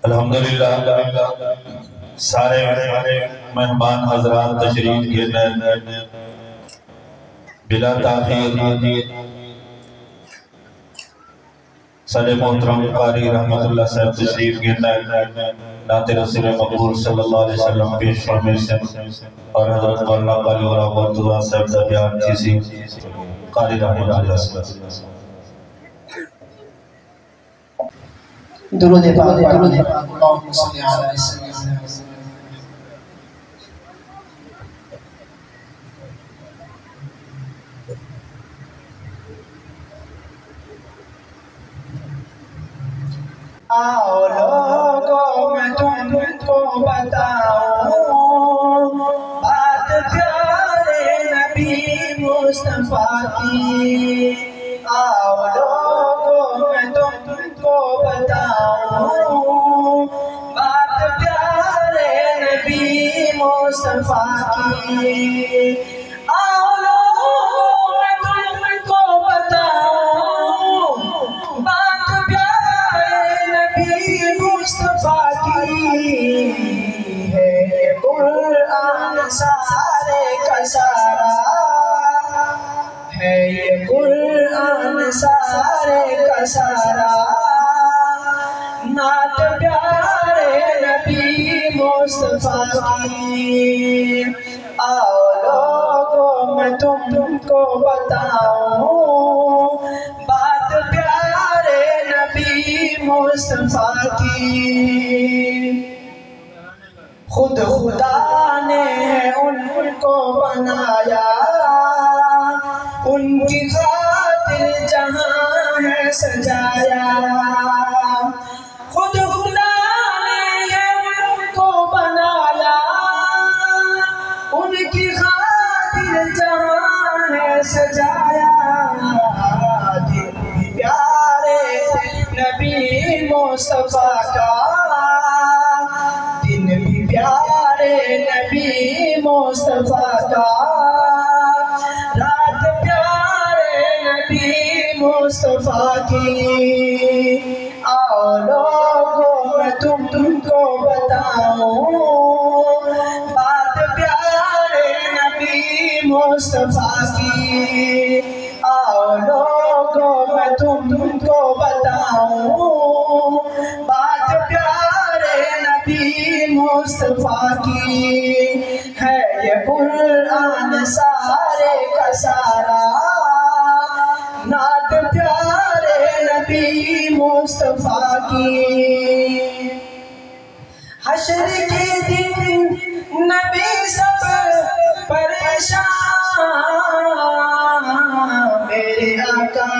الحمدللہ سارے مہمان حضرات تشریف کے لئے بلا تاخیر سارے محترم قاری رحمت اللہ صاحب تشریف کے لئے نعت رسول مقبول صلی اللہ علیہ وسلم پیش فرمے سے اور حضرت مولانا قاری اور عبداللہ صاحب دا بیان کسی قاری رحمت اللہ صاحب درود پاک اللہم صلی علی سیدنا آؤ لوگوں میں تم کو بتاؤں بات پیارے نبی مصطفیٰ کی آؤ لوگوں میں تم کو بتاؤں بات پیارے نبی مصطفیٰ کی آؤ لوگوں میں تم کو بتاؤں بات پیارے نبی مصطفیٰ کی ہے قرآن سارے کا سارا ہے یہ قرآن سارے کا سارا نعت پیارے نبی مصطفیٰ کی آؤ لوگوں میں تم کو بتاؤں بات پیارے نبی مصطفیٰ کی خود خدا نے ان کو بنایا ان کی خاطر جہاں ہے سجایا خود خدا نے ان کو بنایا ان کی خاطر جہاں ہے سجایا دل بھی پیارے نبی مصطفیٰ کا دل بھی پیارے نبی مصطفیٰ کا رات پیارے نبی مصطفیٰ کی آؤ لوگوں میں تم کو بتاؤں بات پیارے نبی مصطفیٰ کی آؤ لوگوں میں تم کو بتاؤں بات پیارے نبی مصطفیٰ کی ہے یہ قرآن سارے کا سارا نعت پیارے نبی مصطفیٰ کی حشر کے دن نبی سب پریشان میرے آقا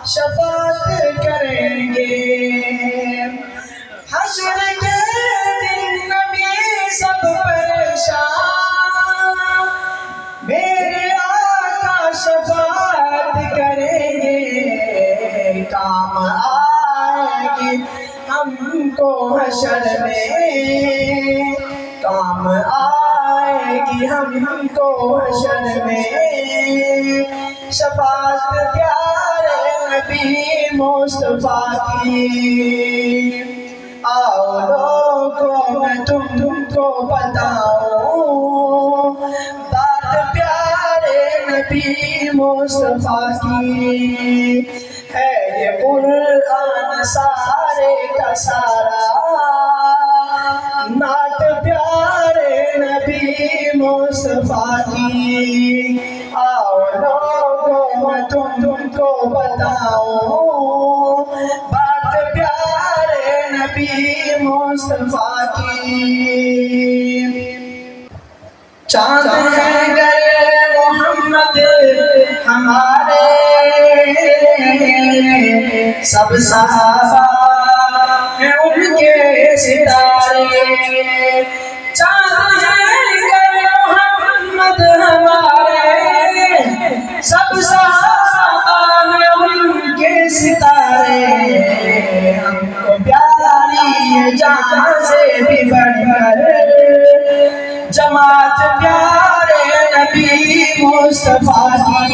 شفاعت کریں گے حشر کے دن نبی سب پریشان میرے آقا شفاعت کریں گے کام آئے گی ہم کو حشر میں کام آئے گی ہم کو حشر میں شفاعت پیارے نبی مصطفیٰ کی آؤ لوگوں میں تم کو بتاؤں بات پیارے نبی مصطفیٰ کی ہے یہ قرآن سارے کا سارا نعت پیارے نبی مصطفیٰ کی آؤ لوگوں میں تم کو بتاؤں بات پیارے نبی مصطفیٰ کی چاند ہے گئے محمد ہمارے سب صحابہ ہیں ان کے ستارے چاند ہے گئے محمد ہمارے سب صحابہ ہیں ان کے ستارے ہم کو پیاری ہے جان سے بھی بڑھ کر جماعت پیارے نبی مصطفیٰ کی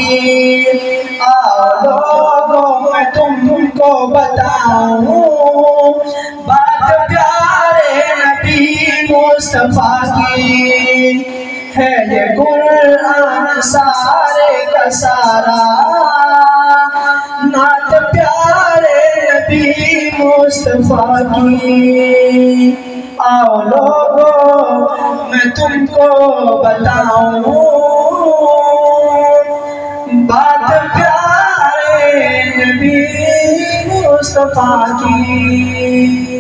آؤ لوگوں میں تم کو بتاؤں مصطفیٰ کی ہے یہ قرآن سارے کا سارا نعت پیارے نبی مصطفیٰ کی آؤ لوگو میں تم کو بتاؤں بات پیارے نبی مصطفیٰ کی